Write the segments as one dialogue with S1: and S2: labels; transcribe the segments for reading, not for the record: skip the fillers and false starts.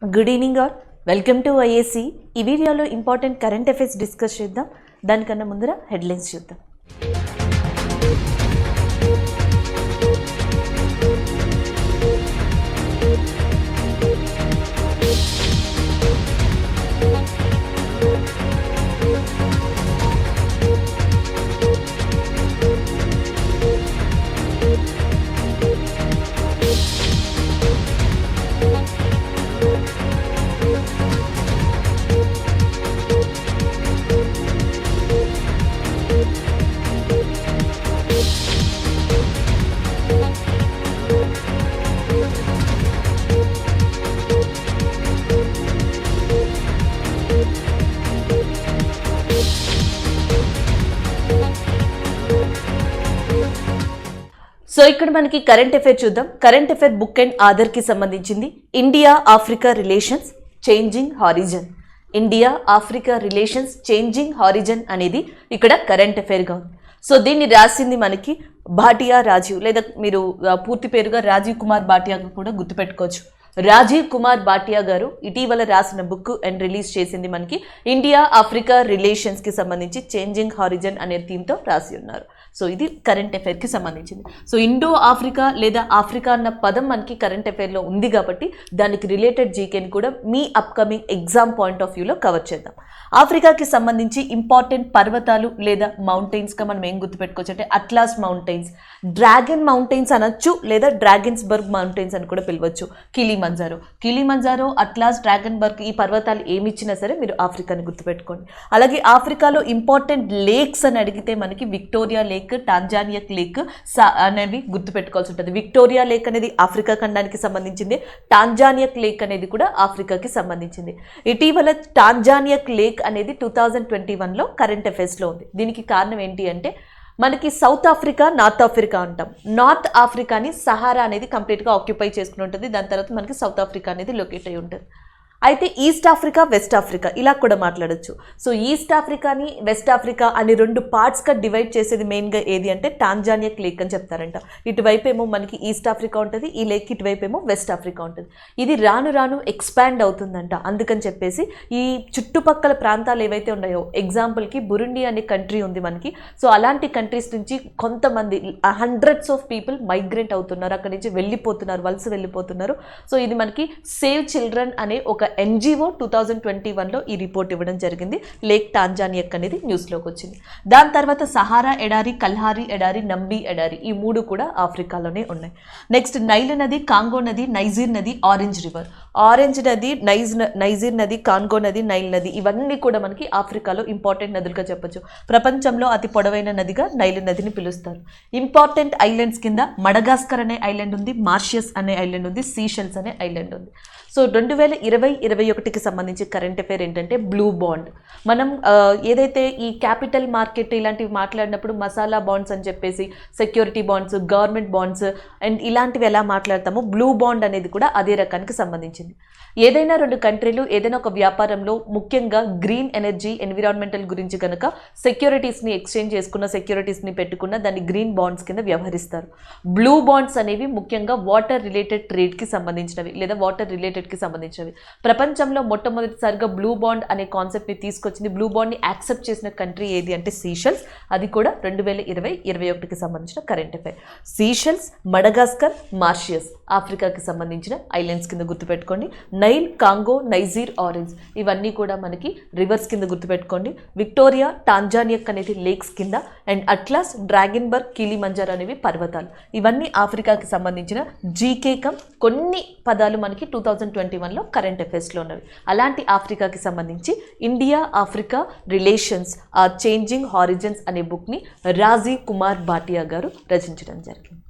S1: Good evening all, welcome to IAC. ఈ వీడియోలో important current affairs discuss చేద్దాం. దానికన్నా ముందర హెడ్లైన్స్ చూద్దాం. సో ఇక్కడ మనకి కరెంట్ అఫైర్ చూద్దాం. Current affair book and Aadhaar కి సంబంధించింది. India Africa relations changing horizon. India Africa relations changing horizon అనేది ఇక్కడ కరెంట్ అఫైర్గా ఉంది. సో దీన్ని రాసింది మనకి భాటియా రాజీవ్, లేదా మీరు పూర్తి పేరుగా రాజీవ్ కుమార్ భాటియాగా కూడా గుర్తుపెట్టుకోవచ్చు. రాజీవ్ కుమార్ భాటియా గారు ఇటీవల రాసిన బుక్ అండ్ రిలీజ్ చేసింది మనకి ఇండియా ఆఫ్రికా రిలేషన్స్కి సంబంధించి చేంజింగ్ హారిజన్ అనే థీమ్తో రాసి ఉన్నారు. సో ఇది కరెంట్ అఫైర్కి సంబంధించింది. సో ఇండో ఆఫ్రికా లేదా ఆఫ్రికా అన్న పదం మనకి కరెంట్ అఫైర్లో ఉంది కాబట్టి దానికి రిలేటెడ్ జీకేని కూడా మీ అప్కమింగ్ ఎగ్జామ్ పాయింట్ ఆఫ్ వ్యూలో కవర్ చేద్దాం. ఆఫ్రికాకి సంబంధించి ఇంపార్టెంట్ పర్వతాలు లేదా మౌంటైన్స్గా మనం ఏం గుర్తుపెట్టుకోవచ్చు అంటే అట్లాస్ మౌంటైన్స్, డ్రాగన్ మౌంటైన్స్ అనొచ్చు, లేదా డ్రాగన్స్బర్గ్ మౌంటైన్స్ అని కూడా పిలవచ్చు. కిలిమంజారో, అట్లాస్, డ్రాగన్బర్గ్ ఈ పర్వతాలు ఏమిచ్చినా సరే మీరు ఆఫ్రికాని గుర్తుపెట్టుకోండి. అలాగే ఆఫ్రికాలో ఇంపార్టెంట్ లేక్స్ అని అడిగితే మనకి విక్టోరియా లేక్, టాంజానియక్ లేక్ అనేవి గుర్తుపెట్టుకోవాల్సి ఉంటుంది. విక్టోరియా లేక్ అనేది ఆఫ్రికా ఖండానికి సంబంధించింది, టాంజానియక్ లేక్ అనేది కూడా ఆఫ్రికాకి సంబంధించింది. ఇటీవల టాంజానియక్ లేక్ అనేది 2021లో కరెంట్ అఫైర్స్లో ఉంది. దీనికి కారణం ఏంటి అంటే మనకి సౌత్ ఆఫ్రికా, నార్త్ ఆఫ్రికా అంటాం. నార్త్ ఆఫ్రికాని సహారా అనేది కంప్లీట్గా ఆక్యుపై చేసుకుని ఉంటుంది. దాని తర్వాత మనకి సౌత్ ఆఫ్రికా అనేది లొకేట్ అయి ఉంటుంది. అయితే ఈస్ట్ ఆఫ్రికా, వెస్ట్ ఆఫ్రికా ఇలా కూడా మాట్లాడచ్చు. సో ఈస్ట్ ఆఫ్రికాని వెస్ట్ ఆఫ్రికా అని రెండు పార్ట్స్గా డివైడ్ చేసేది మెయిన్గా ఏది అంటే టాంజానియక్ లేక్ అని చెప్తారంట. ఇటువైపు ఏమో మనకి ఈస్ట్ ఆఫ్రికా ఉంటుంది, ఈ లేక్ ఇటువైపు ఏమో వెస్ట్ ఆఫ్రికా ఉంటుంది. ఇది రాను రాను ఎక్స్పాండ్ అవుతుందంట. అందుకని చెప్పేసి ఈ చుట్టుపక్కల ప్రాంతాలు ఏవైతే ఉన్నాయో, ఎగ్జాంపుల్కి బురుండి అనే కంట్రీ ఉంది మనకి. సో అలాంటి కంట్రీస్ నుంచి కొంతమంది హండ్రెడ్స్ ఆఫ్ పీపుల్ మైగ్రేట్ అవుతున్నారు, అక్కడి నుంచి వెళ్ళిపోతున్నారు, వలస వెళ్ళిపోతున్నారు. సో ఇది మనకి సేవ్ చిల్డ్రన్ అనే ఒక NGO 2021లో ఈ రిపోర్ట్ ఇవ్వడం జరిగింది. లేక్ టాంజానియక్ అనేది న్యూస్లోకి వచ్చింది. దాని తర్వాత సహారా ఎడారి, కల్హారీ ఎడారి, నంబి ఎడారి ఈ మూడు కూడా ఆఫ్రికాలోనే ఉన్నాయి. నెక్స్ట్ నైల్ నది, కాంగో నది, నైజీర్ నది, ఆరెంజ్ రివర్. ఆరెంజ్ నది, నైజీర్ నది, కాంగో నది, నైల్ నది ఇవన్నీ కూడా మనకి ఆఫ్రికాలో ఇంపార్టెంట్ నదులుగా చెప్పొచ్చు. ప్రపంచంలో అతి పొడవైన నదిగా నైల్ నదిని పిలుస్తారు. ఇంపార్టెంట్ ఐలాండ్స్ కింద మడగాస్కర్ అనే ఐలాండ్ ఉంది, మారిషస్ అనే ఐలాండ్ ఉంది, సీషెల్స్ అనే ఐలాండ్ ఉంది. సో 2020-21కి సంబంధించి కరెంట్ అఫైర్ ఏంటంటే బ్లూ బాండ్. మనం ఏదైతే ఈ క్యాపిటల్ మార్కెట్ ఇలాంటివి మాట్లాడినప్పుడు మసాలా బాండ్స్ అని చెప్పేసి, security bonds, government bonds and ఇలాంటివి ఎలా మాట్లాడతామో బ్లూ బాండ్ అనేది కూడా అదే రకానికి సంబంధించింది. ఏదైనా రెండు కంట్రీలు ఏదైనా ఒక వ్యాపారంలో ముఖ్యంగా గ్రీన్ ఎనర్జీ, ఎన్విరాన్మెంటల్ గురించి కనుక సెక్యూరిటీస్ని ఎక్స్చేంజ్ చేసుకున్న, సెక్యూరిటీస్ని పెట్టుకున్న దాన్ని గ్రీన్ బాండ్స్ కింద వ్యవహరిస్తారు. బ్లూ బాండ్స్ అనేవి ముఖ్యంగా వాటర్ రిలేటెడ్ ట్రేడ్కి సంబంధించినవి లేదా వాటర్ రిలేటెడ్కి సంబంధించినవి. ప్రపంచంలో మొట్టమొదటిసారిగా బ్లూ బాండ్ అనే కాన్సెప్ట్ని తీసుకొచ్చింది, బ్లూ బాండ్ని యాక్సెప్ట్ చేసిన కంట్రీ ఏది అంటే సీషెల్స్. అది కూడా 2020-21కి సంబంధించిన current affair. Seychelles, Madagascar, Mauritius ఆఫ్రికాకి సంబంధించిన ఐలాండ్స్ కింద గుర్తుపెట్టుకోండి. నైల్, కాంగో, నైజీర్, ఆరెంజ్ ఇవన్నీ కూడా మనకి రివర్స్ కింద గుర్తుపెట్టుకోండి. విక్టోరియా, టాంజానియక్ అనేది లేక్స్ కింద, అండ్ అట్లాస్, డ్రాగన్బర్గ్, కిలిమంజారో అనేవి పర్వతాలు. ఇవన్నీ ఆఫ్రికాకి సంబంధించిన జీకే కమ్ కొన్ని పదాలు మనకి 2021లో కరెంట్ అఫైర్స్లో ఉన్నవి. అలాంటి ఆఫ్రికాకి సంబంధించి India Africa relations changing horizons అనే బుక్ని రాజీవ్ కుమార్ భాటియా గారు రచించడం జరిగింది.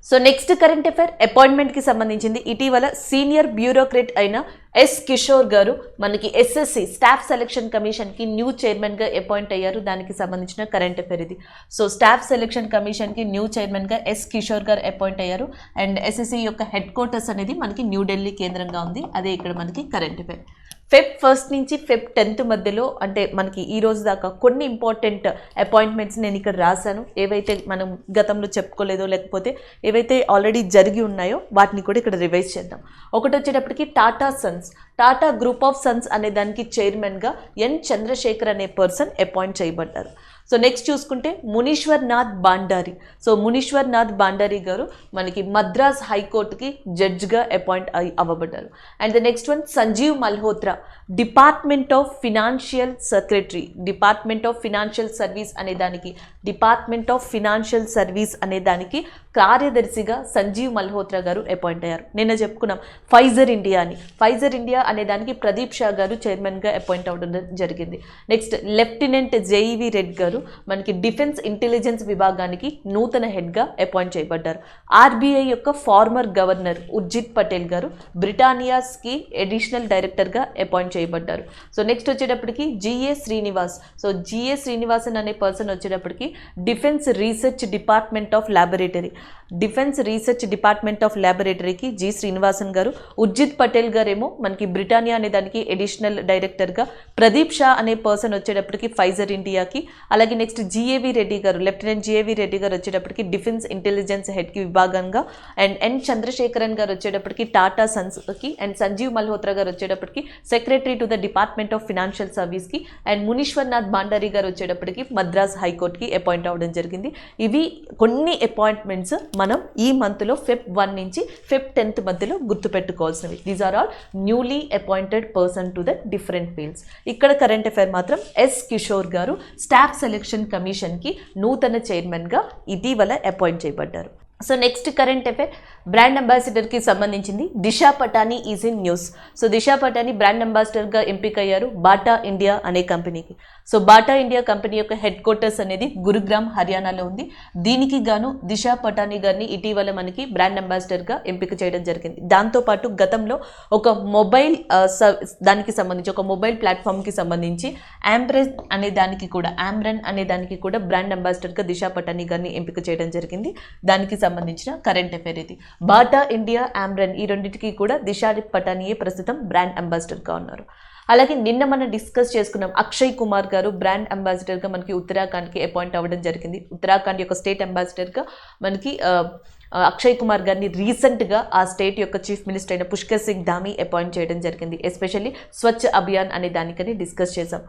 S1: సో నెక్స్ట్ కరెంట్ అఫైర్ అపాయింట్మెంట్కి సంబంధించింది. ఇటీవల సీనియర్ బ్యూరోక్రేట్ అయిన ఎస్ కిషోర్ గారు మనకి SSC స్టాఫ్ సెలక్షన్ కమిషన్కి న్యూ చైర్మన్గా అపాయింట్ అయ్యారు. దానికి సంబంధించిన కరెంట్ అఫైర్ ఇది. సో స్టాఫ్ సెలక్షన్ కమిషన్కి న్యూ చైర్మన్గా ఎస్ కిషోర్ గారు అపాయింట్ అయ్యారు. అండ్ SSC యొక్క హెడ్ క్వార్టర్స్ అనేది మనకి న్యూఢిల్లీ కేంద్రంగా ఉంది. అదే ఇక్కడ మనకి కరెంట్ అఫైర్. ఫెబ్ 1 నుంచి ఫెబ్ 10 మధ్యలో అంటే మనకి ఈ రోజు దాకా కొన్ని ఇంపార్టెంట్ అపాయింట్మెంట్స్ నేను ఇక్కడ రాశాను. ఏవైతే మనం గతంలో చెప్పుకోలేదో లేకపోతే ఏవైతే ఆల్రెడీ జరిగి ఉన్నాయో వాటిని కూడా ఇక్కడ రివైజ్ చేద్దాం. ఒకటి వచ్చేటప్పటికి టాటా గ్రూప్ ఆఫ్ సన్స్ అనే దానికి చైర్మన్గా ఎన్ చంద్రశేఖర్ అనే పర్సన్ అపాయింట్ చేయబడ్డారు. సో నెక్స్ట్ చూసుకుంటే మునీశ్వర్ నాథ్ బాండారి గారు మనకి మద్రాస్ హైకోర్టుకి జడ్జ్గా అపాయింట్ అవ్వబడ్డారు. And the next one Sanjiv Malhotra department of financial service అనే దానికి కార్యదర్శిగా సంజీవ్ మల్హోత్రా గారు అపాయింట్ అయ్యారు. నిన్న చెప్పుకున్నాం ఫైజర్ ఇండియా అనే దానికి ప్రదీప్ షా గారు చైర్మన్గా అపాయింట్ అవ్వడం జరిగింది. నెక్స్ట్ లెఫ్టినెంట్ జేఈవి రెడ్డి గారు మనకి డిఫెన్స్ ఇంటెలిజెన్స్ విభాగానికి నూతన హెడ్గా అపాయింట్ చేయబడ్డారు. ఆర్బీఐ యొక్క ఫార్మర్ గవర్నర్ ఉర్జిత్ పటేల్ గారు బ్రిటానియాస్కి అడిషనల్ డైరెక్టర్గా అపాయింట్ చేయబడ్డారు. సో నెక్స్ట్ వచ్చేటప్పటికి జిఏ శ్రీనివాసన్ అనే పర్సన్ వచ్చేటప్పటికి డిఫెన్స్ రీసెర్చ్ డిపార్ట్మెంట్ ఆఫ్ ల్యాబొరేటరీకి జి శ్రీనివాసన్ గారు, ఉర్జిత్ పటేల్ గారేమో మనకి బ్రిటానియా అనే దానికి అడిషనల్ డైరెక్టర్గా, ప్రదీప్ షా అనే పర్సన్ వచ్చేటప్పటికి ఫైజర్ ఇండియాకి, అలాగే నెక్స్ట్ లెఫ్టినెంట్ జిఏవి రెడ్డి గారు వచ్చేటప్పటికి డిఫెన్స్ ఇంటెలిజెన్స్ హెడ్కి విభాగంగా, అండ్ ఎన్ చంద్రశేఖరన్ గారు వచ్చేటప్పటికి టాటా సన్స్కి, అండ్ సంజీవ్ మల్హోత్రా గారు వచ్చేటప్పటికి secretary to the department of financial సర్వీస్కి, అండ్ మునీశ్వర్ నాథ్ బాండారి గారు వచ్చేటప్పటికి మద్రాస్ హైకోర్టుకి అపాయింట్ అవ్వడం జరిగింది. ఇవి కొన్ని అపాయింట్మెంట్స్ మనం ఈ మంత్లో ఫెబ్ 1 నుంచి ఫెబ్ 10 మధ్యలో గుర్తుపెట్టుకోవాల్సినవి. These are all newly appointed person to the different fields. ఇక్కడ కరెంట్ అఫైర్ మాత్రం ఎస్ కిషోర్ గారు స్టాఫ్ సెలక్షన్ కమిషన్కి నూతన చైర్మన్గా ఇటీవల అపాయింట్ చేయబడ్డారు. So next current affair brand అంబాసిడర్కి సంబంధించింది. Disha Patani is in news. So Disha Patani brand అంబాసిడర్గా ఎంపికయ్యారు బాటా ఇండియా అనే కంపెనీకి. సో బాటా ఇండియా కంపెనీ యొక్క హెడ్ క్వార్టర్స్ అనేది గురుగ్రామ్ హర్యానాలో ఉంది. దీనికి గాను దిశా పటానీ గారిని ఇటీవల మనకి బ్రాండ్ అంబాసిడర్గా ఎంపిక చేయడం జరిగింది. దాంతోపాటు గతంలో ఒక మొబైల్ దానికి సంబంధించి ఒక మొబైల్ ప్లాట్ఫామ్కి సంబంధించి ఆమ్రన్ అనే దానికి కూడా బ్రాండ్ అంబాసిడర్గా దిశా పటానీ గారిని ఎంపిక చేయడం జరిగింది. దానికి సంబంధించిన కరెంట్ అఫైర్ ఇది. బాటా ఇండియా, ఆమ్రన్ ఈ రెండింటికి కూడా దిశా పటానీయే ప్రస్తుతం బ్రాండ్ అంబాసిడర్గా ఉన్నారు. అలాగే నిన్న మనం డిస్కస్ చేసుకున్నాం అక్షయ్ కుమార్ గారు బ్రాండ్ అంబాసిడర్గా మనకి ఉత్తరాఖండ్కి అపాయింట్ అవ్వడం జరిగింది. ఉత్తరాఖండ్ యొక్క స్టేట్ అంబాసిడర్గా మనకి అక్షయ్ కుమార్ గారిని రీసెంట్గా ఆ స్టేట్ యొక్క చీఫ్ మినిస్టర్ అయిన పుష్కర్ సింగ్ ధామీ అపాయింట్ చేయడం జరిగింది. ఎస్పెషల్లీ స్వచ్ఛ అభియాన్ అనే దానికని డిస్కస్ చేశాం.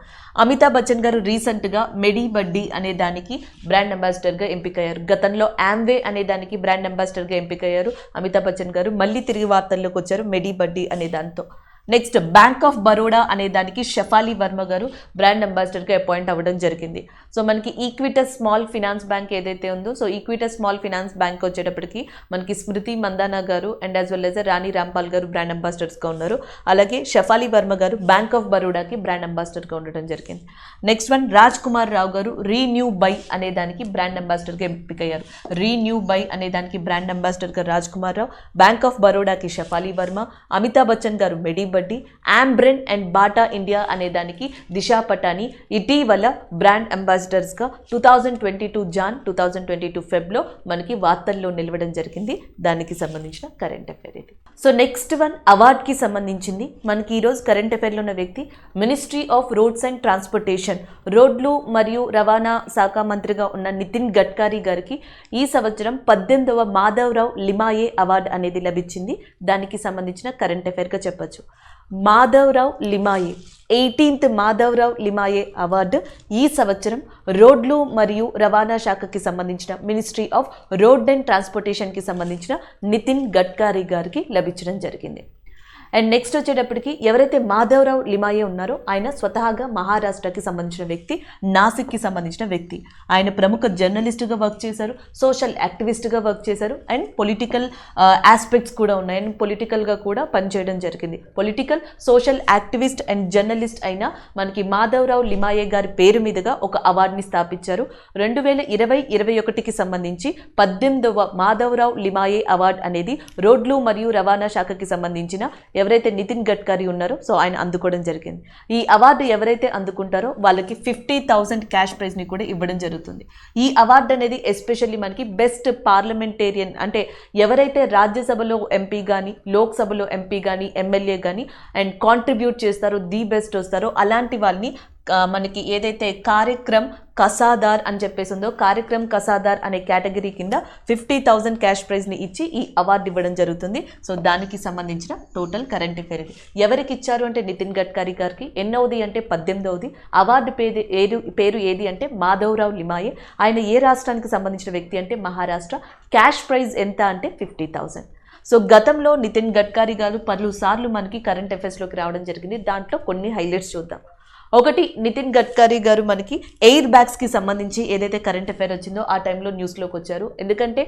S1: అమితాబ్ బచ్చన్ గారు రీసెంట్గా మెడి బడ్డీ అనే దానికి బ్రాండ్ అంబాసిడర్గా ఎంపికయ్యారు. గతంలో ఆమ్వే అనే దానికి బ్రాండ్ అంబాసిడర్గా ఎంపికయ్యారు అమితాబ్ బచ్చన్ గారు. మళ్ళీ తిరిగి వార్తల్లోకి వచ్చారు మెడి బడ్డీ అనే దాంతో. నెక్స్ట్ బ్యాంక్ ఆఫ్ బరోడా అనే దానికి షఫాలి వర్మ గారు బ్రాండ్ అంబాసిడర్గా అపాయింట్ అవ్వడం జరిగింది. సో మనకి ఈక్విటస్ స్మాల్ ఫినాన్స్ బ్యాంక్ ఏదైతే ఉందో, so equitous small finance bank వచ్చేటప్పటికి మనకి స్మృతి మందానా గారు అండ్ యాజ్ వెల్ యాజ్ రాణి రాంపాల్ గారు బ్రాండ్ అంబాసిడర్స్గా ఉన్నారు. అలాగే షఫాలి వర్మ గారు బ్యాంక్ ఆఫ్ బరోడాకి బ్రాండ్ అంబాసిడర్గా ఉండడం జరిగింది. నెక్స్ట్ వన్ రాజ్ కుమార్ రావు గారు రీన్యూ బై అనే దానికి బ్రాండ్ అంబాసిడర్గా ఎంపికయ్యారు. రీన్యూ బై అనే దానికి బ్రాండ్ అంబాసిడర్గా రాజ్ కుమార్ రావు, బ్యాంక్ ఆఫ్ బరోడాకి షఫాలి వర్మ, అమితాబ్ బచ్చన్ గారు మెడి బడ్డీ, ఆమ్బ్రెన్ అండ్ బాటా ఇండియా అనే దానికి దిశా పటానీ ఇటీవల బ్రాండ్ అంబాసిడర్స్గా 2022 జాన్ 2022 ఫెబ్లో మనకి వార్తల్లో నిలవడం జరిగింది. దానికి సంబంధించిన కరెంట్ అఫైర్ ఇది. సో నెక్స్ట్ వన్ అవార్డ్కి సంబంధించింది. మనకి ఈరోజు కరెంట్ అఫైర్లో ఉన్న వ్యక్తి ministry of roads and transportation రోడ్లు మరియు రవాణా శాఖ మంత్రిగా ఉన్న నితిన్ గడ్కరీ గారికి ఈ సంవత్సరం 18వ మాధవరావు లిమాయే అవార్డు అనేది లభించింది. దానికి సంబంధించిన కరెంట్ అఫైర్గా చెప్పచ్చు. మాధవరావు లిమాయే 18th మాధవరావు లిమాయే అవార్డు ఈ సంవత్సరం రోడ్లు మరియు రవాణా శాఖకి సంబంధించిన మినిస్ట్రీ ఆఫ్ రోడ్ అండ్ ట్రాన్స్పోర్టేషన్కి సంబంధించిన నితిన్ గడ్కరీ గారికి లభించడం జరిగింది. అండ్ నెక్స్ట్ వచ్చేటప్పటికి ఎవరైతే మాధవరావు లిమాయే ఉన్నారో ఆయన స్వతహాగా మహారాష్ట్రకి సంబంధించిన వ్యక్తి, నాసిక్కి సంబంధించిన వ్యక్తి. ఆయన ప్రముఖ జర్నలిస్టుగా వర్క్ చేశారు, సోషల్ యాక్టివిస్ట్గా వర్క్ చేశారు, అండ్ పొలిటికల్ ఆస్పెక్ట్స్ కూడా ఉన్నాయి. అండ్ పొలిటికల్గా కూడా పనిచేయడం జరిగింది. Political, social activist and journalist అయిన మనకి మాధవరావు లిమాయే గారి పేరు మీదుగా ఒక అవార్డుని స్థాపించారు. 2020-21కి సంబంధించి 18వ మాధవరావు లిమాయే అవార్డు అనేది రోడ్లు మరియు రవాణా శాఖకి సంబంధించిన ఎవరైతే నితిన్ గడ్కరీ ఉన్నారో సో ఆయన అందుకోవడం జరిగింది. ఈ అవార్డు ఎవరైతే అందుకుంటారో వాళ్ళకి 50,000 క్యాష్ ప్రైజ్ని కూడా ఇవ్వడం జరుగుతుంది. ఈ అవార్డు అనేది ఎస్పెషల్లీ మనకి బెస్ట్ పార్లమెంటేరియన్, అంటే ఎవరైతే రాజ్యసభలో ఎంపీ కానీ, లోక్సభలో ఎంపీ కానీ, ఎమ్మెల్యే కానీ అండ్ కాంట్రిబ్యూట్ చేస్తారో, ది బెస్ట్ వస్తారో అలాంటి వాళ్ళని మనకి ఏదైతే కార్యక్రమ్ కసాదార్ అని చెప్పేసి ఉందో, కార్యక్రమ్ కసాదార్ అనే కేటగిరీ కింద 50,000 క్యాష్ ప్రైజ్ని ఇచ్చి ఈ అవార్డు ఇవ్వడం జరుగుతుంది. సో దానికి సంబంధించిన టోటల్ కరెంట్ అఫైర్ ఇది. ఎవరికి ఇచ్చారు అంటే నితిన్ గడ్కరీ గారికి. ఎన్నవది అంటే 18వది. అవార్డు పేరు ఏది అంటే మాధవరావు లిమాయే. ఆయన ఏ రాష్ట్రానికి సంబంధించిన వ్యక్తి అంటే మహారాష్ట్ర. క్యాష్ ప్రైజ్ ఎంత అంటే 50,000. సో గతంలో నితిన్ గడ్కరీ గారు పలుసార్లు మనకి కరెంట్ అఫైర్స్లోకి రావడం జరిగింది. దాంట్లో కొన్ని హైలైట్స్ చూద్దాం. ఒకటి, నితిన్ గడ్కరీ గారు మనకి ఎయిర్ బ్యాగ్స్కి సంబంధించి ఏదైతే కరెంట్ అఫైర్ వచ్చిందో ఆ టైంలో న్యూస్లోకి వచ్చారు. ఎందుకంటే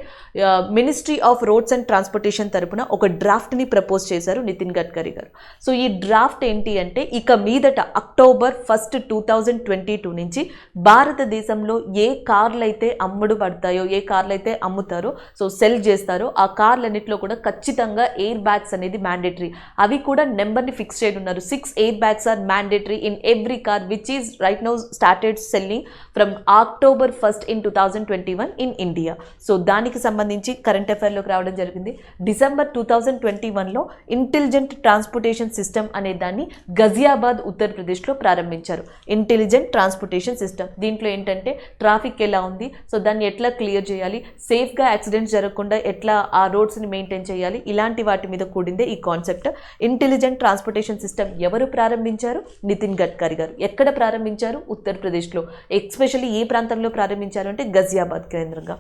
S1: ministry of roads and transportation తరపున ఒక డ్రాఫ్ట్ని ప్రపోజ్ చేశారు నితిన్ గడ్కరీ గారు. సో ఈ డ్రాఫ్ట్ ఏంటి అంటే ఇక మీదట అక్టోబర్ 1, 2022 నుంచి భారతదేశంలో ఏ కార్లు అయితే అమ్ముడు పడతాయో, ఏ కార్లు అయితే అమ్ముతారో, సో సెల్ చేస్తారో ఆ కార్లన్నింటిలో కూడా ఖచ్చితంగా ఎయిర్ బ్యాగ్స్ అనేది మ్యాండేటరీ. అవి కూడా నెంబర్ని ఫిక్స్ చేయనున్నారు. 6 air bags are mandatory in every car which is right now started selling from October 1st in 2021 in India. So దానికి సంబంధించి కరెంట్ అఫైర్లోకి రావడం జరిగింది. డిసెంబర్ 2021లో ఇంటెలిజెంట్ ట్రాన్స్పోర్టేషన్ సిస్టమ్ అనే దాన్ని గజియాబాద్ ఉత్తరప్రదేశ్లో ప్రారంభించారు. ఇంటెలిజెంట్ ట్రాన్స్పోర్టేషన్ సిస్టమ్ దీంట్లో ఏంటంటే ట్రాఫిక్ ఎలా ఉంది, సో దాన్ని ఎట్లా క్లియర్ చేయాలి, సేఫ్గా యాక్సిడెంట్స్ జరగకుండా ఎట్లా ఆ రోడ్స్ని మెయింటైన్ చేయాలి, ఇలాంటి వాటి మీద కూడిందే ఈ కాన్సెప్ట్. ఇంటెలిజెంట్ ట్రాన్స్పోర్టేషన్ సిస్టమ్ ఎవరు ప్రారంభించారు? నితిన్ గడ్కరీ గారు. ఎక్కడ ప్రారంభించారు? ఉత్తరప్రదేశ్లో. ఎస్పెషల్లీ ఏ ప్రాంతంలో ప్రారంభించారు అంటే గజియాబాద్ కేంద్రంగా.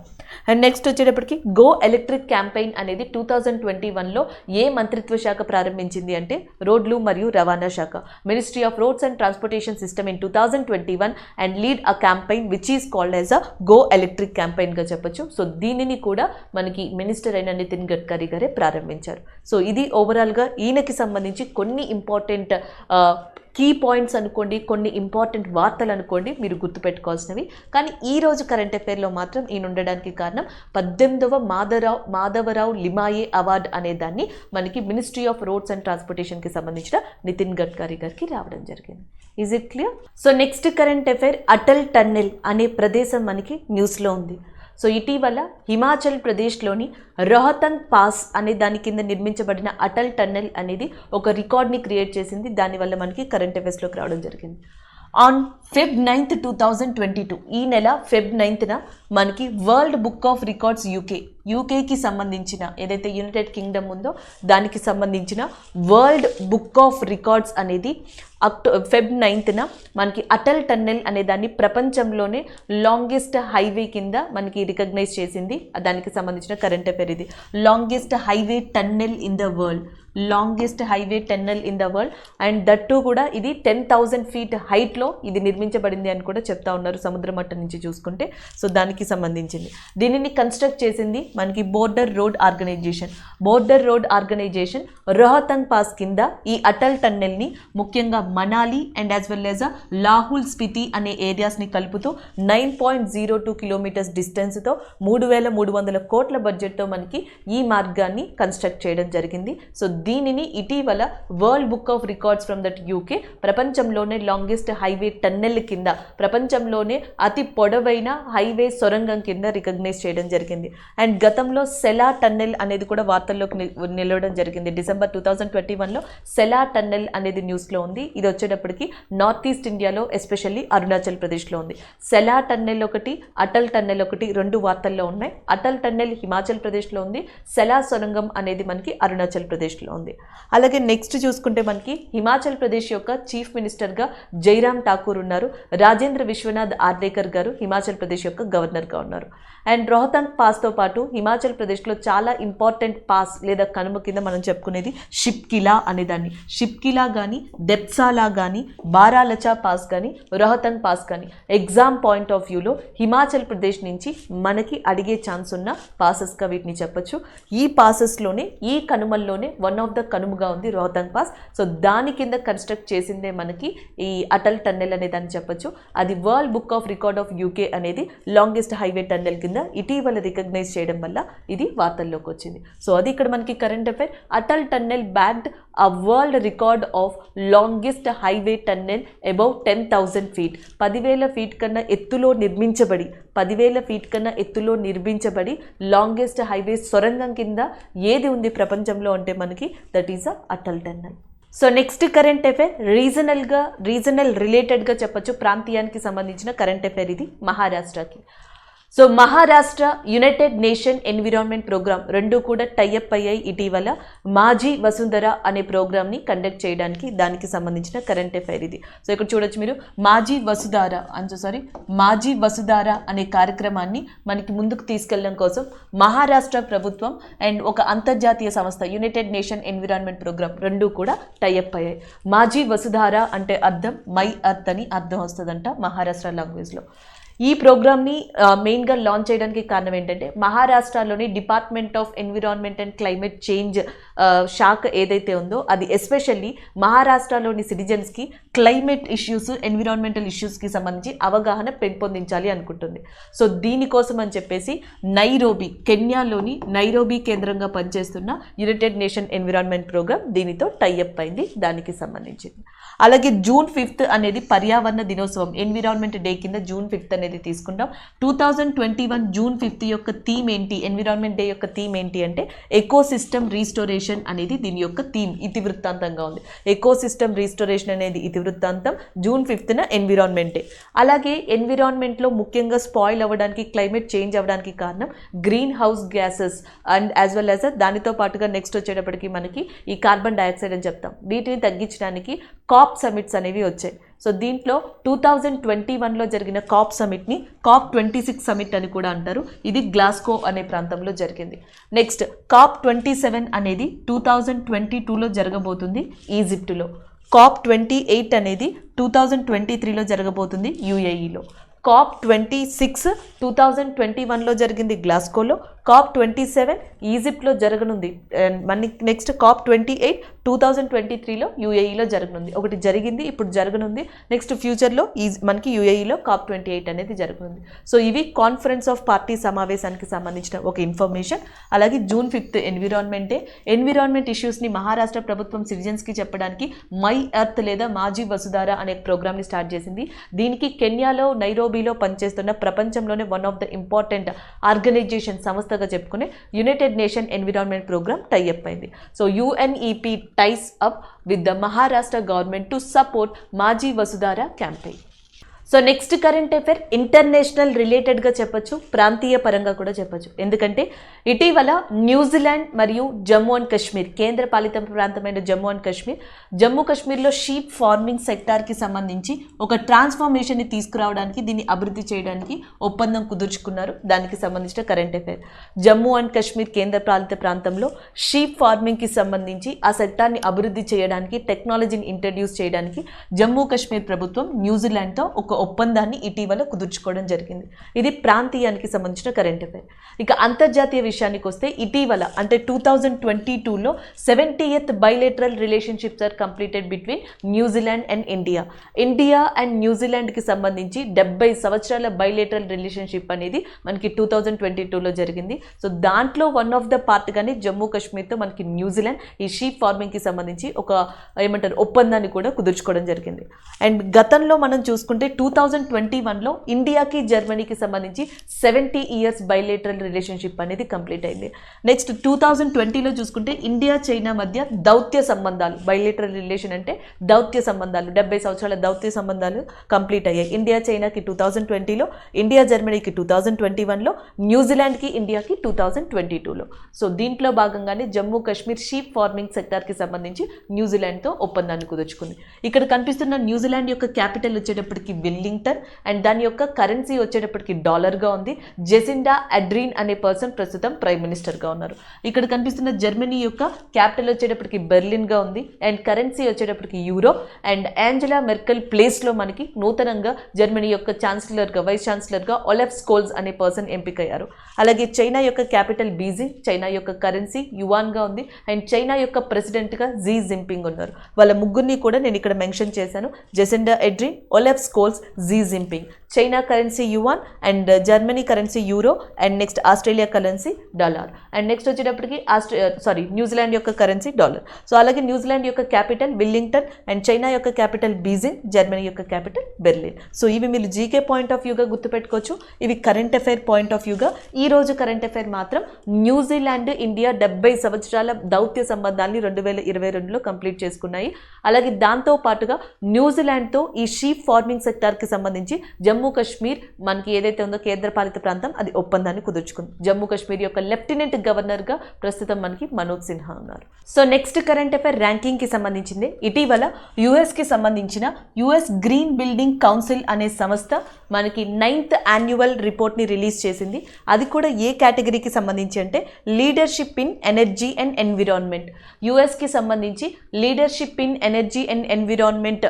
S1: అండ్ నెక్స్ట్ వచ్చేటప్పటికి గో ఎలక్ట్రిక్ క్యాంపెయిన్ అనేది 2021లో ఏ మంత్రిత్వ శాఖ ప్రారంభించింది అంటే రోడ్లు మరియు రవాణా శాఖ. Ministry of roads and transportation system in 2021 and lead a campaign which is called as a go electric క్యాంపెయిన్గా చెప్పొచ్చు. సో దీనిని కూడా మనకి మినిస్టర్ అయిన నితిన్ గడ్కరీ గారే ప్రారంభించారు. సో ఇది ఓవరాల్గా ఈయనకి సంబంధించి కొన్ని ఇంపార్టెంట్ కీ పాయింట్స్ అనుకోండి, కొన్ని ఇంపార్టెంట్ వార్తలు అనుకోండి మీరు గుర్తుపెట్టుకోవాల్సినవి. కానీ ఈరోజు కరెంట్ అఫైర్లో మాత్రం ఈయన ఉండడానికి కారణం 18వ మాధవరావు లిమాయే అవార్డు అనే దాన్ని మనకి మినిస్ట్రీ ఆఫ్ రోడ్స్ అండ్ ట్రాన్స్పోర్టేషన్కి సంబంధించిన నితిన్ గడ్కరీ గారికి రావడం జరిగింది. Is it clear? So next current affair, Atal tunnel అనే ప్రదేశం మనకి న్యూస్లో ఉంది. సో ఇటీవల హిమాచల్ ప్రదేశ్లోని రోహతంగ్ పాస్ అనే దాని కింద నిర్మించబడిన అటల్ టన్నెల్ అనేది ఒక రికార్డ్ని క్రియేట్ చేసింది. దానివల్ల మనకి కరెంట్ అఫైర్స్లోకి రావడం జరిగింది. ఆన్ Feb 9th 2022 ఈ నెల Feb 9th మనకి వరల్డ్ బుక్ ఆఫ్ రికార్డ్స్ యూకేకి సంబంధించిన ఏదైతే యునైటెడ్ కింగ్డమ్ ఉందో దానికి సంబంధించిన వరల్డ్ బుక్ ఆఫ్ రికార్డ్స్ అనేది Feb 9th మనకి అటల్ టన్నెల్ అనే దాన్ని ప్రపంచంలోనే లాంగెస్ట్ హైవే కింద మనకి రికగ్నైజ్ చేసింది. దానికి సంబంధించిన కరెంట్ అఫైర్ ఇది. Longest highway tunnel in the world, longest highway tunnel in the world. And that కూడా ఇది 10,000 feet హైట్లో ఇది నిర్మించబడింది అని కూడా చెప్తా ఉన్నారు సముద్ర మట్టం నుంచి చూసుకుంటే. సో దానికి సంబంధించింది. దీనిని కన్స్ట్రక్ట్ చేసింది మనకి border road organisation Rohtang pass కింద ఈ అటల్ టన్నెల్ని ముఖ్యంగా Manali and as well as Lahaul Spiti అనే ఏరియాస్ని కలుపుతూ 9.02 kilometers డిస్టెన్స్తో 3,300 కోట్ల బడ్జెట్తో మనకి ఈ మార్గాన్ని కన్స్ట్రక్ట్ చేయడం జరిగింది. సో దీనిని ఇటీవల world book of records from that UK ప్రపంచంలోనే లాంగెస్ట్ హైవే టన్నెల్ కింద, ప్రపంచంలోనే అతి పొడవైన హైవే సొరంగం కింద రికగ్నైజ్ చేయడం జరిగింది. అండ్ గతంలో సెలా టన్నెల్ అనేది కూడా వార్తల్లోకి నిలవడం జరిగింది. డిసెంబర్ 2021లో సెలా టన్నెల్ అనేది న్యూస్లో ఉంది. ఇది వచ్చేటప్పటికి నార్త్ ఈస్ట్ ఇండియాలో ఎస్పెషల్లీ అరుణాచల్ ప్రదేశ్లో ఉంది. సెలా టన్నెల్ ఒకటి, అటల్ టన్నెల్ ఒకటి, రెండు వార్తల్లో ఉన్నాయి. అటల్ టన్నెల్ హిమాచల్ ప్రదేశ్లో ఉంది, సెలా సొరంగం అనేది మనకి అరుణాచల్ ప్రదేశ్లో ఉంది. అలాగే నెక్స్ట్ చూసుకుంటే మనకి హిమాచల్ ప్రదేశ్ యొక్క చీఫ్ మినిస్టర్గా జైరామ్ ఠాకూర్ ఉన్నారు. రాజేంద్ర విశ్వనాథ్ ఆర్డేకర్ గారు హిమాచల్ ప్రదేశ్ యొక్క గవర్నర్గా ఉన్నారు. అండ్ రోహతంగ్ పాస్తో పాటు హిమాచల్ ప్రదేశ్లో చాలా ఇంపార్టెంట్ పాస్ లేదా కనుమ కింద మనం చెప్పుకునేది షిప్కిలా అనేదాన్ని. షిప్కిలా కానీ, దెప్సాలా కానీ, బారాలచా పాస్ కానీ, రోహతంగ్ పాస్ కానీ ఎగ్జామ్ పాయింట్ ఆఫ్ వ్యూలో హిమాచల్ ప్రదేశ్ నుంచి మనకి అడిగే ఛాన్స్ ఉన్న పాసెస్గా వీటిని చెప్పచ్చు. ఈ పాసెస్లోనే, ఈ కనుమల్లోనే వన్ ఆఫ్ ద కనుమగా ఉంది రోహతంగ్ పాస్. సో దాని కింద కన్స్ట్రక్ట్ చేసిందే మనకి ఈ అటల్ టన్నెల్ అనే దాన్ని అని చెప్పొచ్చు. అది world book of record of UK అనేది లాంగెస్ట్ హైవే టన్నెల్ కింద ఇటీవల రికగ్నైజ్ చేయడం వల్ల ఇది వార్తల్లోకి వచ్చింది. సో అది ఇక్కడ మనకి current affair. Atal tunnel బ్యాగ్డ్ a world record of longest highway tunnel above 10,000 feet. 10,000 feet కన్నా ఎత్తులో నిర్మించబడి లాంగెస్ట్ హైవే సొరంగం కింద ఏది ఉంది ప్రపంచంలో అంటే మనకి that is Atal tunnel. So next current affair regional రిలేటెడ్గా చెప్పొచ్చు, ప్రాంతీయానికి సంబంధించిన కరెంట్ అఫైర్ ఇది మహారాష్ట్రకి. So Maharashtra United Nation Environment Programme రెండు కూడా టైఅప్ అయ్యాయి ఇటీవల. మాజీ వసుంధర అనే ప్రోగ్రామ్ని కండక్ట్ చేయడానికి దానికి సంబంధించిన కరెంట్ అఫైర్ ఇది. సో ఇక్కడ చూడొచ్చు మీరు మాజీ వసుధార అనే కార్యక్రమాన్ని మనకి ముందుకు తీసుకెళ్ళడం కోసం మహారాష్ట్ర ప్రభుత్వం అండ్ ఒక అంతర్జాతీయ సంస్థ యునైటెడ్ నేషన్ ఎన్విరాన్మెంట్ ప్రోగ్రామ్ రెండు కూడా టైఅప్ అయ్యాయి. మాజీ వసుధార అంటే అర్థం మై అర్త్ అని అర్థం వస్తుందంట మహారాష్ట్ర లాంగ్వేజ్లో. ఈ ప్రోగ్రామ్ని మెయిన్గా లాంచ్ చేయడానికి కారణం ఏంటంటే మహారాష్ట్రలోని department of environment and climate change శాఖ ఏదైతే ఉందో అది ఎస్పెషల్లీ మహారాష్ట్రలోని సిటిజన్స్కి క్లైమేట్ ఇష్యూస్, ఎన్విరాన్మెంటల్ ఇష్యూస్కి సంబంధించి అవగాహన పెంపొందించాలి అనుకుంటుంది. సో దీనికోసం అని చెప్పేసి కెన్యాలోని నైరోబీ కేంద్రంగా పనిచేస్తున్న యునైటెడ్ నేషన్ ఎన్విరాన్మెంట్ ప్రోగ్రామ్ దీనితో టైఅప్ అయింది దానికి సంబంధించింది. అలాగే జూన్ 5th అనేది పర్యావరణ దినోత్సవం, ఎన్విరాన్మెంట్ డే కింద జూన్ 5th అనేది తీసుకుంటాం. 2021 జూన్ 5th యొక్క థీమ్ ఏంటి, ఎన్విరాన్మెంట్ డే యొక్క థీమ్ ఏంటి అంటే ఎకోసిస్టమ్ రీస్టోరేషన్ అనేది దీని యొక్క థీమ్, ఇతివృత్తాంతంగా ఉంది. ఎకోసిస్టమ్ రీస్టోరేషన్ అనేది ఇతివృత్తాంతం, జూన్ 5th ఎన్విరాన్మెంట్ డే. అలాగే ఎన్విరాన్మెంట్లో ముఖ్యంగా స్పాయిల్ అవ్వడానికి, క్లైమేట్ చేంజ్ అవ్వడానికి కారణం green house gases and as well as దానితో పాటుగా నెక్స్ట్ వచ్చేటప్పటికి మనకి ఈ కార్బన్ డైఆక్సైడ్ అని చెప్తాం. వీటిని తగ్గించడానికి కాప్ సమిట్స్ అనేవి వచ్చాయి. సో దీంట్లో 2021లో జరిగిన కాప్ సమిట్ని COP 26 సమిట్ అని కూడా అంటారు. ఇది గ్లాస్గో అనే ప్రాంతంలో జరిగింది. నెక్స్ట్ COP 27 అనేది 2022లో జరగబోతుంది ఈజిప్టులో. COP 28 అనేది 2023లో జరగబోతుంది UAEలో. COP 26 2021లో జరిగింది గ్లాస్గోలో. COP 27 ఈజిప్ట్లో జరగనుంది. నెక్స్ట్ COP 28 2023లో UAEలో జరగనుంది. ఒకటి జరిగింది, ఇప్పుడు జరగనుంది. నెక్స్ట్ ఫ్యూచర్లో మనకి UAEలో COP 28 అనేది జరగనుంది. సో ఇవి కాన్ఫరెన్స్ ఆఫ్ పార్టీ సమావేశానికి సంబంధించిన ఒక ఇన్ఫర్మేషన్. అలాగే June 5th environment day. Environment ఇష్యూస్ని మహారాష్ట్ర ప్రభుత్వం సిటిజన్స్కి చెప్పడానికి మై ఎర్త్ లేదా మాజీ వసుధార అనే ప్రోగ్రామ్ని స్టార్ట్ చేసింది. దీనికి కెన్యాలో నైరోబీలో పనిచేస్తున్న ప్రపంచంలోనే one of the important organisation సంస్థగా చెప్పుకునే United Nation Environment Programme tie up అయింది. So UNEP ties up with the Maharashtra government to support Maji Vasudhara campaign. So next current affair international రిలేటెడ్గా చెప్పచ్చు, ప్రాంతీయ పరంగా కూడా చెప్పచ్చు. ఎందుకంటే ఇటీవల న్యూజిలాండ్ మరియు జమ్మూ అండ్ కాశ్మీర్, కేంద్ర పాలిత ప్రాంతమైన జమ్మూ కాశ్మీర్లో షీప్ ఫార్మింగ్ సెక్టార్కి సంబంధించి ఒక ట్రాన్స్ఫర్మేషన్ని తీసుకురావడానికి, దీన్ని అభివృద్ధి చేయడానికి ఒప్పందం కుదుర్చుకున్నారు. దానికి సంబంధించిన current affair. Jammu and Kashmir కేంద్ర పాలిత ప్రాంతంలో షీప్ ఫార్మింగ్కి సంబంధించి ఆ సెక్టార్ని అభివృద్ధి చేయడానికి, టెక్నాలజీని ఇంట్రడ్యూస్ చేయడానికి జమ్మూ కాశ్మీర్ ప్రభుత్వం న్యూజిలాండ్తో ఒక ఒప్పందాన్ని ఇటీవల కుదుర్చుకోవడం జరిగింది. ఇది ప్రాంతీయానికి సంబంధించిన కరెంట్ అఫైర్. ఇక అంతర్జాతీయ విషయానికి వస్తే ఇటీవల అంటే 2022లో 70th bilateral relationships are completed between New Zealand and India and న్యూజిలాండ్కి సంబంధించి 70 సంవత్సరాల బైలేటరల్ రిలేషన్షిప్ అనేది మనకి 2022లో జరిగింది. సో దాంట్లో వన్ ఆఫ్ ద పార్ట్గానే జమ్మూ కాశ్మీర్తో మనకి న్యూజిలాండ్ ఈ షీప్ ఫార్మింగ్కి సంబంధించి ఒక ఒప్పందాన్ని కూడా కుదుర్చుకోవడం జరిగింది. అండ్ గతంలో మనం చూసుకుంటే 2021లో ఇండియాకి జర్మనీకి సంబంధించి 70 years బైలేటరల్ రిలేషన్షిప్ అనేది కంప్లీట్ అయింది. నెక్స్ట్ 2020లో చూసుకుంటే ఇండియా చైనా మధ్య దౌత్య సంబంధాలు, బైలేటరల్ రిలేషన్ అంటే దౌత్య సంబంధాలు, 70 సంవత్సరాల దౌత్య సంబంధాలు కంప్లీట్ అయ్యాయి. ఇండియా చైనాకి 2020లో, ఇండియా జర్మనీకి 2021లో, న్యూజిలాండ్కి ఇండియాకి 2022లో. సో దీంట్లో భాగంగానే జమ్మూ కాశ్మీర్ షీప్ ఫార్మింగ్ సెక్టార్కి సంబంధించి న్యూజిలాండ్తో ఒప్పందాన్ని కుదుర్చుకుంది. ఇక్కడ కనిపిస్తున్న న్యూజిలాండ్ యొక్క క్యాపిటల్ వచ్చేటప్పటికి వెల్లింగ్టన్ అండ్ దాని యొక్క కరెన్సీ వచ్చేటప్పటికి డాలర్గా ఉంది. జెసిండా అడ్రీన్ అనే పర్సన్ ప్రస్తుతం ప్రైమ్ మినిస్టర్గా ఉన్నారు. ఇక్కడ కనిపిస్తున్న జర్మనీ యొక్క క్యాపిటల్ వచ్చేటప్పటికి బెర్లిన్గా ఉంది అండ్ కరెన్సీ వచ్చేటప్పటికి యూరో. అండ్ యాంజెలా మెర్కెల్ ప్లేస్లో మనకి నూతనంగా జర్మనీ యొక్క వైస్ ఛాన్సలర్గా ఒలెఫ్ స్కోల్జ్ అనే పర్సన్ ఎంపికయ్యారు. అలాగే చైనా యొక్క క్యాపిటల్ బీజింగ్, చైనా యొక్క కరెన్సీ యువాన్గా ఉంది అండ్ చైనా యొక్క ప్రెసిడెంట్గా జీ జిన్పింగ్ ఉన్నారు. వాళ్ళ ముగ్గురిని కూడా నేను ఇక్కడ మెన్షన్ చేశాను. Jacinda Ardern, Olaf Scholz Xi Jinping. China currency yuan and Germany currency euro and next Australia currency dollar and next వచ్చేటప్పటికి న్యూజిలాండ్ యొక్క కరెన్సీ డాలర్. సో అలాగే న్యూజిలాండ్ యొక్క క్యాపిటల్ విల్లింగ్టన్ అండ్ చైనా యొక్క క్యాపిటల్ బీజింగ్, జర్మనీ యొక్క capital Berlin. So ఇవి మీరు GK point of వ్యూగా గుర్తుపెట్టుకోవచ్చు. ఇవి కరెంట్ అఫైర్ పాయింట్ ఆఫ్ వ్యూగా. ఈ రోజు కరెంట్ అఫైర్ మాత్రం న్యూజిలాండ్ ఇండియా 70 సంవత్సరాల దౌత్య సంబంధాన్ని 2022లో కంప్లీట్ చేసుకున్నాయి. అలాగే దాంతో పాటుగా న్యూజిలాండ్తో ఈ షీప్ ఫార్మింగ్ సెక్టార్కి సంబంధించి జమ్మూ కాశ్మీర్ మనకి ఏదైతే ఉందో కేంద్రపాలిత ప్రాంతం అది ఒప్పందాన్ని కుదుర్చుకుంది. జమ్మూ కాశ్మీర్ యొక్క లెఫ్టినెంట్ గవర్నర్గా ప్రస్తుతం మనకి మనోజ్ సిన్హా ఉన్నారు. సో నెక్స్ట్ కరెంట్ అఫైర్ ర్యాంకింగ్కి సంబంధించింది. ఇటీవల యుఎస్కి సంబంధించిన యుఎస్ గ్రీన్ బిల్డింగ్ కౌన్సిల్ అనే సంస్థ మనకి 9th యాన్యువల్ రిపోర్ట్ని రిలీజ్ చేసింది. అది కూడా ఏ కేటగిరీకి సంబంధించి అంటే leadership in energy and environment. యుఎస్కి సంబంధించి leadership in energy and environment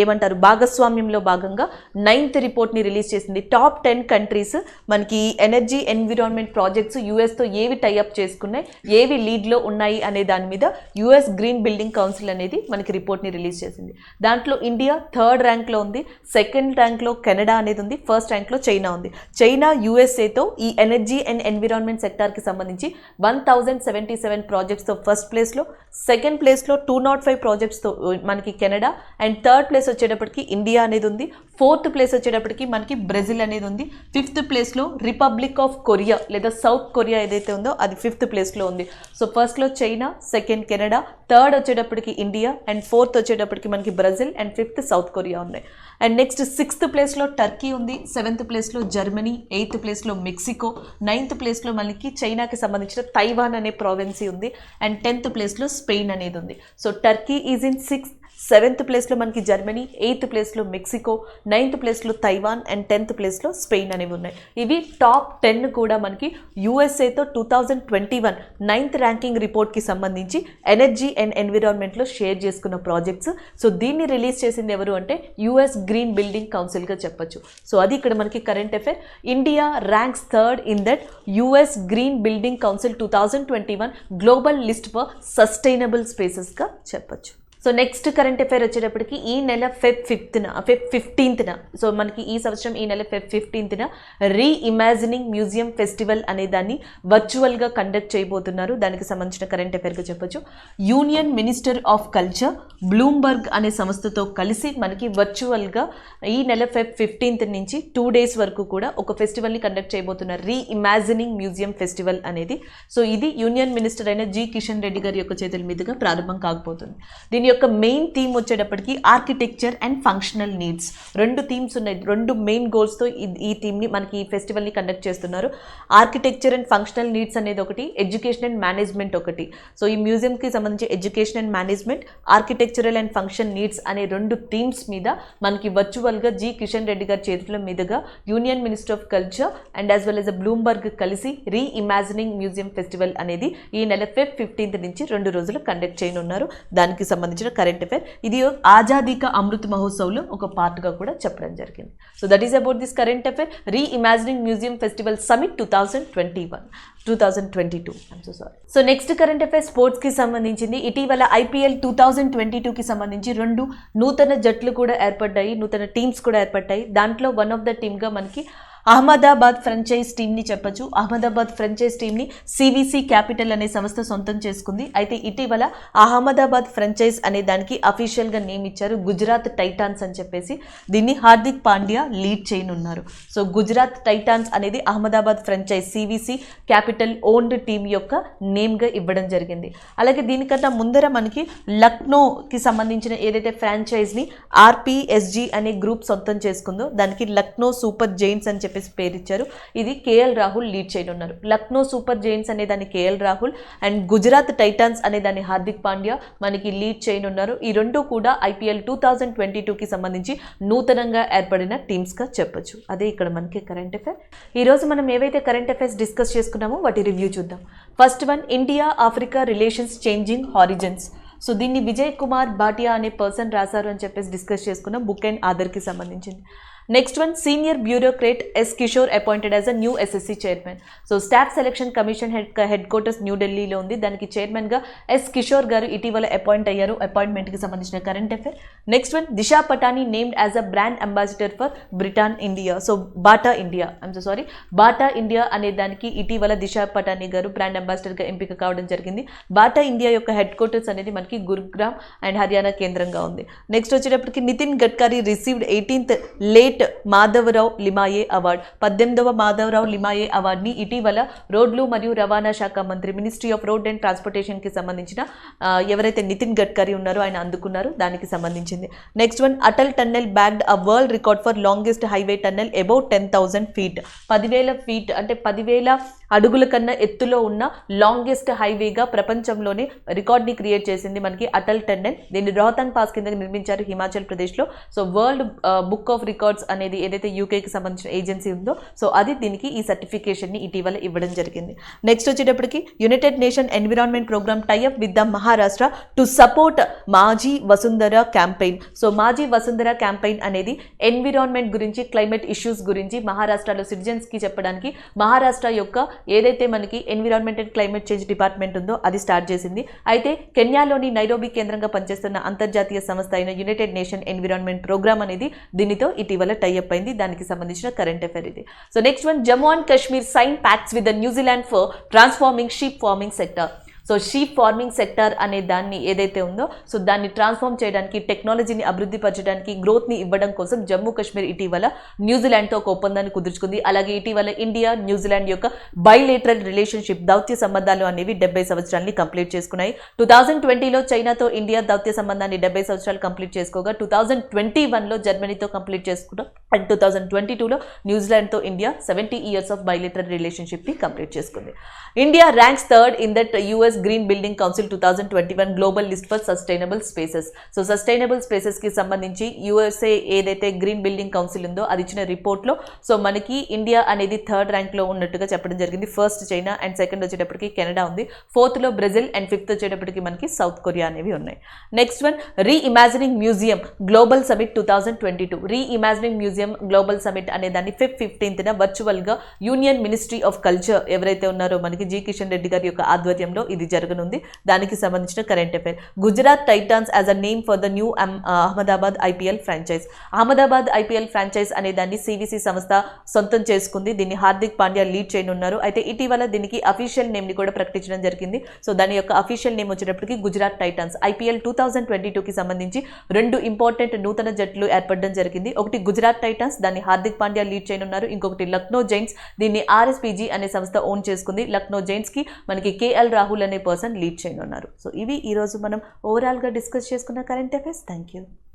S1: ఏమంటారు భాగస్వామ్యంలో భాగంగా 9th రిపోర్ట్ని రిలీజ్ చేసింది. టాప్ 10 కంట్రీస్ మనకి ఎనర్జీ ఎన్విరాన్మెంట్ ప్రాజెక్ట్స్ యుఎస్తో ఏవి టైఅప్ చేసుకున్నాయి, ఏవి లీడ్లో ఉన్నాయి అనే దాని మీద యుఎస్ గ్రీన్ బిల్డింగ్ కౌన్సిల్ అనేది మనకి రిపోర్ట్ని రిలీజ్ చేసింది. దాంట్లో ఇండియా 3rd ర్యాంక్లో ఉంది, 2nd ర్యాంక్లో కెనడా అనేది ఉంది, 1st ర్యాంక్లో చైనా ఉంది. చైనా యుఎస్ఏతో ఈ ఎనర్జీ అండ్ ఎన్విరాన్మెంట్ సెక్టార్కి సంబంధించి 1077 ప్రాజెక్ట్స్తో 1st ప్లేస్లో, 2nd ప్లేస్లో 205 ప్రాజెక్ట్స్తో మనకి కెనడా అండ్ 3rd ప్లేస్ వచ్చేటప్పటికి ఇండియా అనేది ఉంది, 4th ప్లేస్ వచ్చేటప్పటికి మనకి బ్రెజిల్ అనేది ఉంది, 5th ప్లేస్లో రిపబ్లిక్ ఆఫ్ కొరియా లేదా సౌత్ కొరియా ఏదైతే ఉందో అది 5th ప్లేస్లో ఉంది. సో ఫస్ట్లో చైనా, 2nd కెనడా, 3rd వచ్చేటప్పటికి ఇండియా అండ్ 4th వచ్చేటప్పటికి మనకి Brazil and 5th south Korea ఉన్నాయి. అండ్ నెక్స్ట్ 6th ప్లేస్లో టర్కీ ఉంది, 7th ప్లేస్లో జర్మనీ, 8th ప్లేస్లో మెక్సికో, 9th ప్లేస్లో మనకి చైనాకి సంబంధించిన తైవాన్ అనే ప్రావిన్సీ ఉంది అండ్ 10th ప్లేస్లో స్పెయిన్ అనేది ఉంది. So Turkey is in 6th, 7th ప్లేస్లో మనకి జర్మనీ, 8th ప్లేస్లో మెక్సికో, 9th ప్లేస్లో తైవాన్ అండ్ 10th ప్లేస్లో స్పెయిన్ అనేవి ఉన్నాయి. ఇవి టాప్ 10 కూడా మనకి యుఎస్ఏతో 2021 9th ర్యాంకింగ్ రిపోర్ట్కి సంబంధించి ఎనర్జీ అండ్ ఎన్విరాన్మెంట్లో షేర్ చేసుకున్న ప్రాజెక్ట్స్. సో దీన్ని రిలీజ్ చేసింది ఎవరు అంటే యుఎస్ గ్రీన్ బిల్డింగ్ కౌన్సిల్గా చెప్పొచ్చు. సో అది ఇక్కడ మనకి current affair. India ranks 3rd in that US green building council 2021 global list for sustainable స్పేసెస్గా చెప్పొచ్చు. సో నెక్స్ట్ కరెంట్ అఫైర్ వచ్చేటప్పటికి ఈ నెల Feb 15th సో మనకి ఈ సంవత్సరం ఈ నెల Feb 15th reimagining museum festival అనే దాన్ని వర్చువల్గా కండక్ట్ చేయబోతున్నారు. దానికి సంబంధించిన కరెంట్ అఫైర్గా చెప్పొచ్చు. Union minister of culture Bloomberg అనే సంస్థతో కలిసి మనకి వర్చువల్గా ఈ నెల Feb 15th నుంచి 2 days వరకు కూడా ఒక ఫెస్టివల్ని కండక్ట్ చేయబోతున్నారు, రీఇమాజినింగ్ మ్యూజియం ఫెస్టివల్ అనేది. సో ఇది యూనియన్ మినిస్టర్ అయిన జి కిషన్ రెడ్డి గారి యొక్క చేతుల మీదుగా ప్రారంభం కాకపోతుంది. దీని యొక్క మెయిన్ థీమ్ వచ్చేటప్పటికి architecture and functional needs. 2 themes ఉన్నాయి, 2 మెయిన్ గోల్స్తో ఈ థీమ్ని మనకి ఈ ఫెస్టివల్ని కండక్ట్ చేస్తున్నారు. ఆర్కిటెక్చర్ అండ్ ఫంక్షనల్ నీడ్స్ అనేది ఒకటి, ఎడ్యుకేషన్ అండ్ మేనేజ్మెంట్ ఒకటి. సో ఈ మ్యూజియంకి సంబంధించి education and management, architectural and function needs అనే 2 థీమ్స్ మీద మనకి వర్చువల్గా జి కిషన్ రెడ్డి గారి చేతుల మీదుగా union minister of culture and as well as Bloomberg కలిసి రీఇమాజినింగ్ మ్యూజియం ఫెస్టివల్ అనేది ఈ నెల Feb 15th నుంచి 2 రోజులు కండక్ట్ చేయనున్నారు. దానికి సంబంధించిన కరెంట్ అఫైర్. ఇది ఆజాదీ కా అమృత్ మహోత్సవ్లో ఒక పార్ట్గా కూడా చెప్పడం జరిగింది. So that is about this current affair reimagining museum festival summit 2022. So next current affair స్పోర్ట్స్కి సంబంధించింది. ఇటీవల IPL 2022కి సంబంధించి 2 నూతన జట్లు కూడా ఏర్పడ్డాయి, నూతన టీమ్స్ కూడా ఏర్పడ్డాయి. దాంట్లో వన్ ఆఫ్ ద టీమ్గా మనకి అహ్మదాబాద్ ఫ్రాంచైజ్ టీమ్ని చెప్పొచ్చు. అహ్మదాబాద్ ఫ్రాంచైజ్ టీమ్ని CVC క్యాపిటల్ అనే సంస్థ సొంతం చేసుకుంది. అయితే ఇటీవల అహ్మదాబాద్ ఫ్రాంచైజ్ అనే దానికి అఫీషియల్గా నేమ్ ఇచ్చారు, గుజరాత్ టైటాన్స్ అని చెప్పేసి. దీన్ని హార్దిక్ పాండ్యా లీడ్ చేయనున్నారు. సో గుజరాత్ టైటాన్స్ అనేది Ahmedabad franchise CVC capital owned team యొక్క నేమ్గా ఇవ్వడం జరిగింది. అలాగే దీనికన్నా ముందర మనకి లక్నోకి సంబంధించిన ఏదైతే ఫ్రాంచైజ్ని RPSG అనే గ్రూప్ సొంతం చేసుకుందో దానికి లక్నో సూపర్ జైంట్స్ అని చెప్పి పేరు ఇచ్చారు. ఇది KL రాహుల్ లీడ్ చేయనున్నారు. లక్నో సూపర్ జైంట్స్ అనే దాన్ని KL Rahul and Gujarat Titans అనే దాన్ని హార్దిక్ పాండ్యా మనకి లీడ్ చేయనున్నారు. ఈ 2 కూడా IPL 2022కి సంబంధించి నూతనంగా ఏర్పడిన టీమ్స్గా చెప్పొచ్చు. అదే ఇక్కడ మనకి కరెంట్ అఫైర్. ఈరోజు మనం ఏవైతే కరెంట్ అఫైర్స్ డిస్కస్ చేసుకున్నామో వాటి రివ్యూ చూద్దాం. First one, India Africa relations changing horizons. So దీన్ని విజయ్ కుమార్ భాటియా అనే పర్సన్ రాశారు అని చెప్పేసి డిస్కస్ చేసుకున్నాం, బుక్ అండ్ ఆధార్కి సంబంధించింది. Next one senior bureaucrat S Kishore appointed as a new SSC chairman. So staff selection commission headquarters న్యూఢిల్లీలో ఉంది. దానికి చైర్మన్గా ఎస్ కిషోర్ గారు ఇటీవల అపాయింట్ అయ్యారు. అపాయింట్మెంట్కి సంబంధించిన current affair. Next one Disha Patani named as a brand ambassador for Britain India. So Bata India అనే దానికి ఇటీవల దిశా పటానీ గారు బ్రాండ్ అంబాసిడర్గా ఎంపిక కావడం జరిగింది. బాటా ఇండియా యొక్క హెడ్ క్వార్టర్స్ అనేది మనకి గురుగ్రామ్ అండ్ హర్యానా కేంద్రంగా ఉంది. నెక్స్ట్ వచ్చేటప్పటికి Nitin Gadkari received 18th late Madhavrao Limaye award. 18వ మాధవరావు లిమాయే అవార్డుని ఇటీవల రోడ్లు మరియు రవాణా శాఖ మంత్రి మినిస్ట్రీ ఆఫ్ రోడ్ అండ్ ట్రాన్స్పోర్టేషన్కి సంబంధించిన ఎవరైతే నితిన్ గడ్కరీ ఉన్నారో ఆయన అందుకున్నారు. దానికి సంబంధించింది. Next one Atal tunnel bagged a world record for longest highway tunnel about 10,000 feet. 10,000 feet అంటే 10,000 అడుగుల కన్నా ఎత్తులో ఉన్న లాంగెస్ట్ హైవేగా ప్రపంచంలోనే రికార్డ్ని క్రియేట్ చేసింది మనకి అటల్ టన్నెల్. దీన్ని రోహతాంగ్ పాస్ కింద నిర్మించారు హిమాచల్ ప్రదేశ్లో. So world book of records అనేది ఏదైతే యూకేకి సంబంధించిన ఏజెన్సీ ఉందో సో అది దీనికి ఈ సర్టిఫికేషన్ని ఇటీవల ఇవ్వడం జరిగింది. నెక్స్ట్ వచ్చేటప్పటికి United Nation Environment Programme tie up with the Maharashtra to support Majhi Vasundhara campaign. So Majhi Vasundhara campaign అనేది ఎన్విరాన్మెంట్ గురించి క్లైమేట్ ఇష్యూస్ గురించి మహారాష్ట్రలో సిటిజన్స్కి చెప్పడానికి మహారాష్ట్ర యొక్క ఏదైతే మనకి environment and climate change department ఉందో అది స్టార్ట్ చేసింది. అయితే కెన్యాలోని నైరోబీ కేంద్రంగా పనిచేస్తున్న అంతర్జాతీయ సంస్థ అయిన యునైటెడ్ నేషన్ ఎన్విరాన్మెంట్ ప్రోగ్రామ్ అనేది దీనితో ఇటీవల టైఅప్ అయింది. దానికి సంబంధించిన కరెంట్ అఫేర్ ఇది. So next one Jammu and Kashmir sign pacts with the New Zealand for transforming sheep farming sector. So sheep farming sector అనే దాన్ని ఏదైతే ఉందో సో దాన్ని ట్రాన్స్ఫార్మ్ చేయడానికి టెక్నాలజీని అభివృద్ధి పరచడానికి గ్రోత్ని ఇవ్వడం కోసం జమ్మూ కాశ్మీర్ ఇటీవల న్యూజిలాండ్తో ఒక ఒప్పందాన్ని కుదుర్చుకుంది. అలాగే ఇటీవల ఇండియా న్యూజిలాండ్ యొక్క బైలేటరల్ రిలేషన్షిప్ దౌత్య సంబంధాలు అనేవి 70 సంవత్సరాలని కంప్లీట్ చేసుకున్నాయి. 2020లో చైనాతో ఇండియా దౌత్య సంబంధాన్ని 70 సంవత్సరాలు కంప్లీట్ చేసుకోగా 2021లో జర్మనీతో కంప్లీట్ చేసుకుంటాం అండ్ 2022లో న్యూజిలాండ్తో ఇండియా 70 years ఆఫ్ బైలేటరల్ రిలేషన్షిప్ని కంప్లీట్ చేసుకుంది. India ranks third in that US green building council 2021 global list for sustainable spaces. So sustainable స్పేసెస్కి సంబంధించి యుఎస్ఏ ఏదైతే గ్రీన్ బిల్డింగ్ కౌన్సిల్ ఉందో అది ఇచ్చిన రిపోర్ట్లో సో మనకి ఇండియా అనేది థర్డ్ ర్యాంక్లో ఉన్నట్టుగా చెప్పడం జరిగింది. ఫస్ట్ చైనా అండ్ సెకండ్ వచ్చేటప్పటికి కెనడా ఉంది. ఫోర్త్లో బ్రెజిల్ అండ్ ఫిఫ్త్ వచ్చేటప్పటికి మనకి సౌత్ కొరియా అనేవి ఉన్నాయి. Next one reimagining museum global summit 2022. Reimagining museum global summit అనే దాన్ని 15th వర్చువల్గా యూనియన్ మినిస్ట్రీ ఆఫ్ కల్చర్ ఎవరైతే ఉన్నారో మనకి జి కిషన్ రెడ్డి గారి యొక్క ఆధ్వర్యంలో ఇది జరగనుంది. దానికి సంబంధించిన current affair. Gujarat Titans as a name for the new Ahmedabad IPL franchise. Ahmedabad IPL franchise అనే దాన్ని సివిసి సంస్థ సొంతం చేసుకుంది. దీన్ని హార్దిక్ పాండ్యా లీడ్ చేయనున్నారు. అయితే ఇటీవల దీనికి అఫీషియల్ నేమ్ని కూడా ప్రకటించడం జరిగింది. సో దాని యొక్క అఫీషియల్ నేమ్ వచ్చేటప్పటికి గుజరాత్ టైటాన్స్. ఐపీఎల్ 2022కి సంబంధించి 2 ఇంపార్టెంట్ నూతన జట్లు ఏర్పడడం జరిగింది. ఒకటి గుజరాత్ టైటాన్స్, దాన్ని హార్దిక్ పాండ్యా లీడ్ చేయనున్నారు. ఇంకొకటి లక్నో జైంట్స్, దీన్ని ఆర్ఎస్పీజీ అనే సంస్థ ఓన్ చేసుకుంది. లక్నో జైంట్స్కి మనకి కేఎల్ రాహుల్ అనే పర్సన్ లీడ్ చేయనున్నారు. సో ఇవి ఈరోజు మనం ఓవరాల్గా డిస్కస్ చేసుకున్న కరెంట్ అఫైర్స్. Thank you.